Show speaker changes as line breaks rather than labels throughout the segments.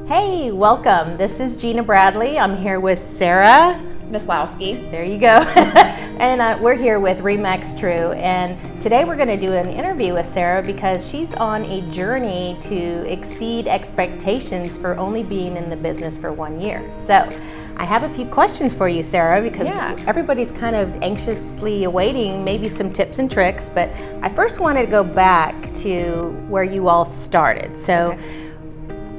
Hey, welcome. This is Gina Bradley. I'm here with Sarah
Maslowski.
There you go. And we're here with Remax True. And today we're going to do an interview with Sarah because she's on a journey to exceed expectations for only being in the business for 1 year. So I have a few questions for you, Sarah, because everybody's kind of anxiously awaiting maybe some tips and tricks. But I first wanted to go back to where you all started. So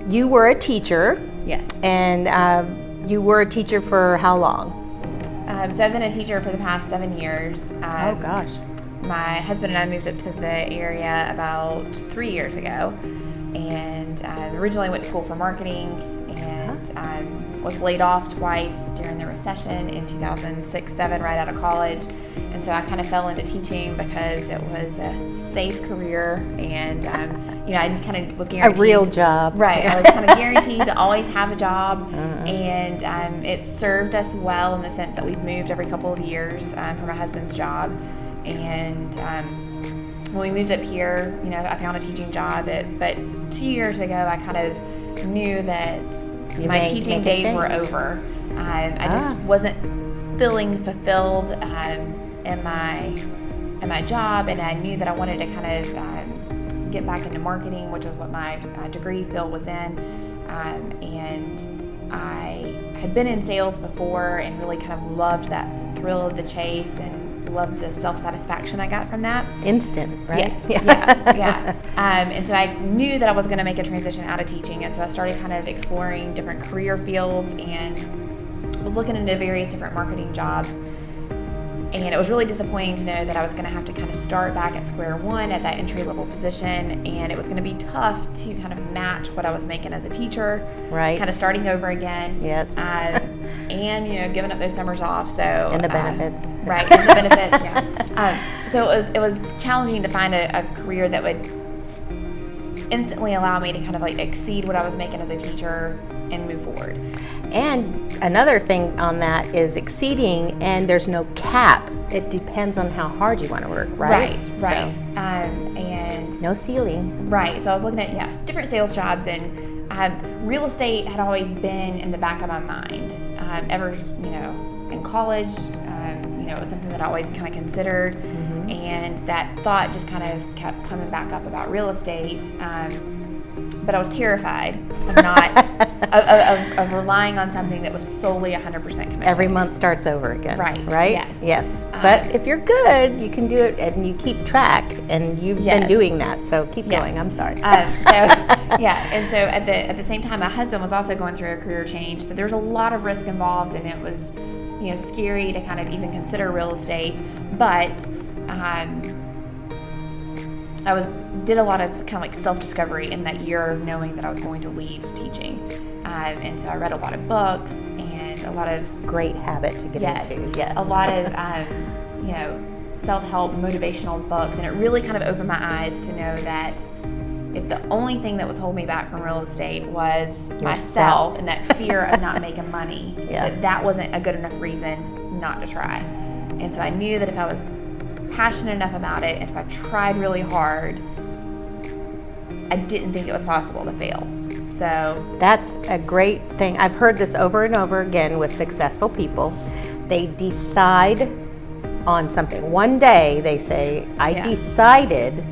you were a teacher.
Yes.
And you were a teacher for how long?
So I've been a teacher for the past 7 years.
Oh gosh.
My husband and I moved up to the area about 3 years ago, and originally went to school for marketing, and was laid off twice during the recession in 2006-07, right out of college. And so I kind of fell into teaching because it was a safe career, and I kind of was guaranteed
a real job.
Right, I was kind of guaranteed to always have a job, and it served us well in the sense that we've moved every couple of years for my husband's job. And when we moved up here, I found a teaching job. But 2 years ago, I kind of knew that my teaching days were over. I just wasn't feeling fulfilled in my job, and I knew that I wanted to kind of get back into marketing, which was what my degree field was in. And I had been in sales before and really kind of loved that thrill of the chase and loved the self-satisfaction I got from that.
Instant, right?
Yes. Yeah. And so I knew that I was going to make a transition out of teaching, and so I started kind of exploring different career fields and was looking into various different marketing jobs. And it was really disappointing to know that I was going to have to kind of start back at square one at that entry-level position, and it was going to be tough to kind of match what I was making as a teacher.
Right.
Kind of starting over again.
Yes.
And giving up those summers off. So
and the benefits.
Right. And the benefits. Yeah. So it was challenging to find a career that would instantly allow me to kind of like exceed what I was making as a teacher and move forward. And
another thing on that is exceeding, and there's no cap. It depends on how hard you want to work, right?
Right.
So,
and
no ceiling.
Right. So I was looking at different sales jobs, and real estate had always been in the back of my mind. Ever in college, it was something that I always kind of considered, and that thought just kind of kept coming back up about real estate. But I was terrified of not of relying on something that was solely 100% commission.
Every month starts over again. Right?
Yes.
But if you're good, you can do it, and you keep track, and you've been doing that. So keep going. I'm sorry.
And so at the same time, my husband was also going through a career change. So there was a lot of risk involved, and it was scary to kind of even consider real estate. But I did a lot of kind of like self-discovery in that year, knowing that I was going to leave teaching. And so I read a lot of books and a lot of
great habit to get into. Yes.
A lot of self-help, motivational books, and it really kind of opened my eyes to know that if the only thing that was holding me back from real estate was myself and that fear of not making money, that wasn't a good enough reason not to try. And so I knew that if I was passionate enough about it, and if I tried really hard, I didn't think it was possible to fail. So
that's a great thing. I've heard this over and over again with successful people. They decide on something. One day they say, I decided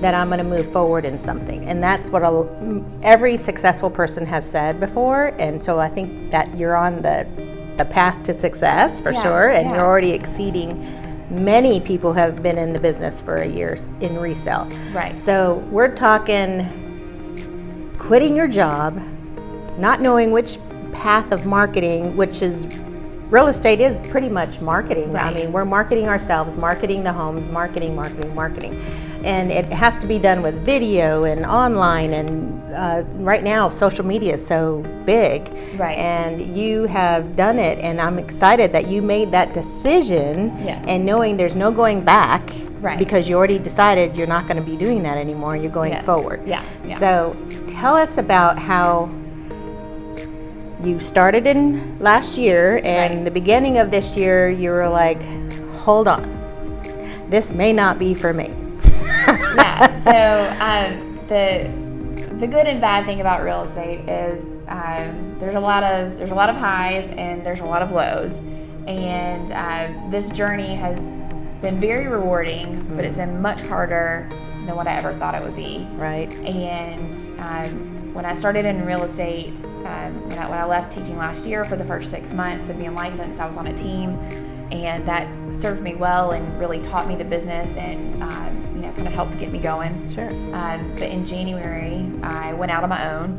that I'm going to move forward in something. And that's what every successful person has said before. And so I think that you're on the path to success for sure. And you're already exceeding. Many people have been in the business for a year in resale.
Right.
So we're talking quitting your job, not knowing which path of marketing, which is real estate is pretty much marketing.
Right.
I mean, we're marketing ourselves, marketing the homes, marketing. And it has to be done with video and online, and right now social media is so big.
Right.
And you have done it, and I'm excited that you made that decision, and knowing there's no going back, because you already decided you're not going to be doing that anymore, you're going forward.
Yeah.
So tell us about how you started in last year, and the beginning of this year you were like, hold on, this may not be for me.
So the good and bad thing about real estate is there's a lot of highs and there's a lot of lows, and this journey has been very rewarding, but it's been much harder than what I ever thought it would be.
Right.
And when I started in real estate, when I left teaching last year for the first 6 months of being licensed, I was on a team, and that served me well and really taught me the business and kind of helped get me going.
Sure.
But in January, I went out on my own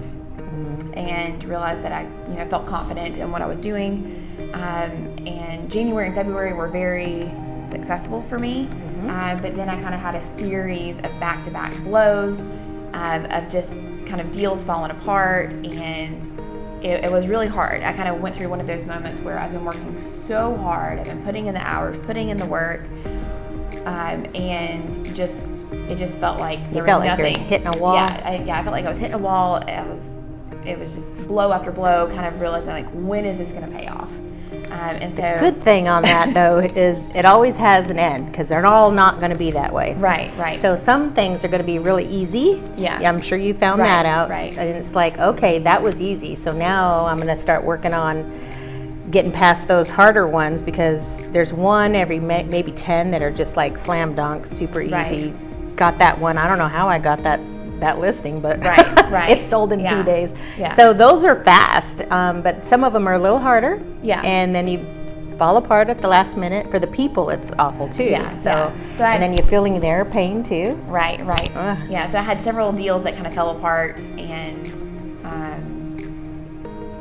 and realized that I felt confident in what I was doing. And January and February were very successful for me, but then I kind of had a series of back-to-back blows of just kind of deals falling apart, and it was really hard. I kind of went through one of those moments where I've been working so hard, I've been putting in the hours, putting in the work, and it just felt like there was nothing.
You're hitting a wall.
I felt like I was hitting a wall. It was just blow after blow, kind of realizing like, when is this going to pay off? And so,
the good thing on that though is it always has an end, because they're all not going to be that way.
Right.
So some things are going to be really easy.
Yeah.
I'm sure you found that out.
Right.
And it's like, okay, that was easy. So now I'm going to start working on getting past those harder ones, because there's one every maybe 10 that are just like slam dunk, super easy.
Right.
Got that one. I don't know how I got that listing, but
right.
it's sold in 2 days.
Yeah.
So those are fast, but some of them are a little harder.
Yeah.
And then you fall apart at the last minute. For the people, it's awful too.
Yeah.
So and then you're feeling their pain too.
Right. Yeah. So I had several deals that kind of fell apart, and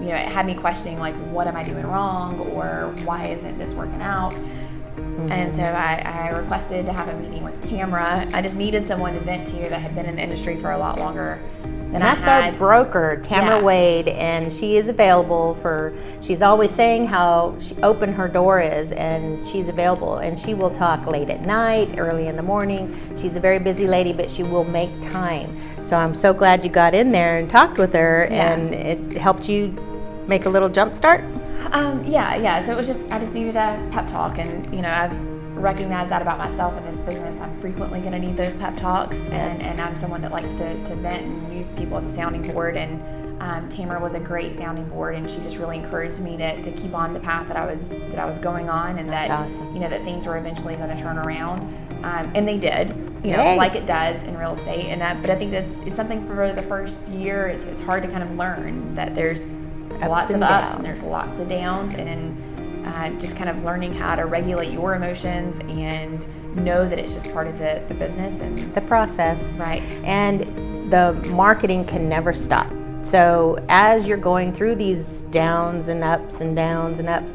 it had me questioning, like, what am I doing wrong, or why isn't this working out? And so I requested to have a meeting with Tamra. I just needed someone to vent to that had been in the industry for a lot longer than I had.
That's our broker, Tamra Wade, and she is available she's always saying how open her door is, and she's available, and she will talk late at night, early in the morning. She's a very busy lady, but she will make time. So I'm so glad you got in there and talked with her, and it helped you make a little jump start.
So it was I just needed a pep talk, and I've recognized that about myself in this business. I'm frequently going to need those pep talks, and I'm someone that likes to vent and use people as a sounding board, and Tamra was a great sounding board, and she just really encouraged me to keep on the path that I was going on, and that
awesome.
That things were eventually going to turn around, and they did, like it does in real estate. And but I think it's something for the first year. It's hard to kind of learn that there's lots of ups and there's lots of downs, and just kind of learning how to regulate your emotions and know that it's just part of the business and
the process.
Right.
And the marketing can never stop. So as you're going through these downs and ups and downs and ups,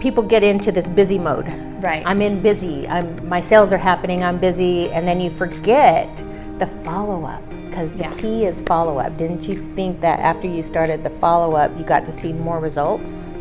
people get into this busy mode.
Right.
I'm in busy. My sales are happening. I'm busy, and then you forget the follow-up. Because the key is follow-up. Didn't you think that after you started the follow-up, you got to see more results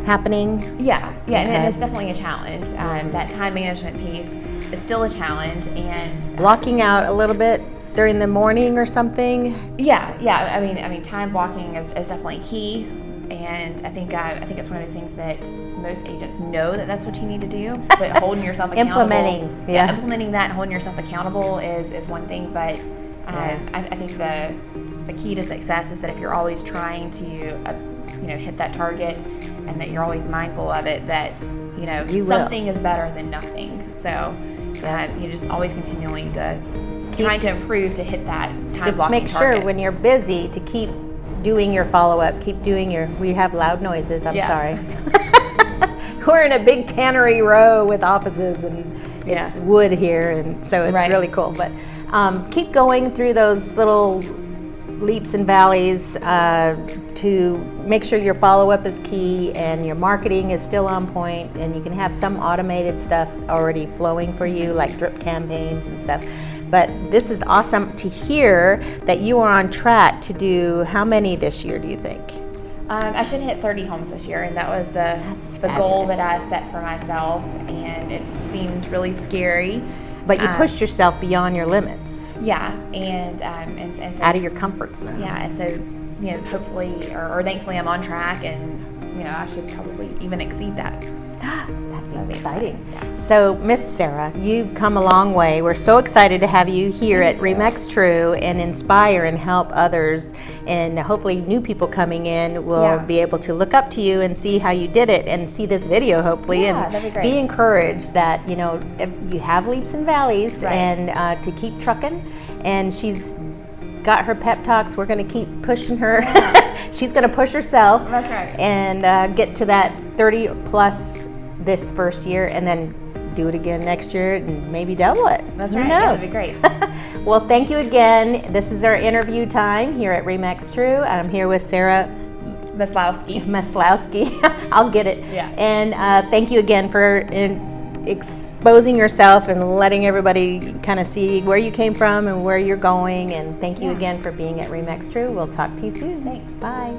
happening?
Yeah, and it's definitely a challenge. That time management piece is still a challenge, and
blocking out a little bit during the morning or something.
Yeah. I mean, time blocking is definitely key, and I think it's one of those things that most agents know that that's what you need to do. But holding yourself accountable, implementing that and holding yourself accountable is one thing, but. I think the key to success is that if you're always trying to, hit that target, and that you're always mindful of it, that something is better than nothing. So you're just always continually trying to improve to hit that time blocking
just make sure
target.
When you're busy to keep doing your follow-up, keep doing we have loud noises. I'm sorry. We're in a big tannery row with offices, and it's wood here, and so it's really cool. But keep going through those little leaps and valleys to make sure your follow-up is key and your marketing is still on point, and you can have some automated stuff already flowing for you, like drip campaigns and stuff. But this is awesome to hear that you are on track to do how many this year, do you think?
I should hit 30 homes this year, and that was the goal that I set for myself, and it seemed really scary.
But you pushed yourself beyond your limits.
Yeah, and so,
out of your comfort zone.
Yeah, so hopefully or thankfully I'm on track, and I should probably even exceed that.
That'd be exciting. So, Miss Sarah, you've come a long way. We're so excited to have you here at Remax True and inspire and help others. And hopefully new people coming in will be able to look up to you and see how you did it and see this video, hopefully, and be encouraged that, you know, if you have leaps and valleys and to keep trucking. And she's got her pep talks. We're going to keep pushing her. She's going to push herself.
That's right.
And get to that 30 plus this first year, and then do it again next year and maybe double it.
That's
Who
right.
knows?
That'd be great.
Well, thank you again. This is our interview time here at Remax True. I'm here with Sarah Maslowski. I'll get it.
Yeah.
And thank you again for exposing yourself and letting everybody kind of see where you came from and where you're going. And thank you again for being at Remax True. We'll talk to you soon.
Thanks.
Bye.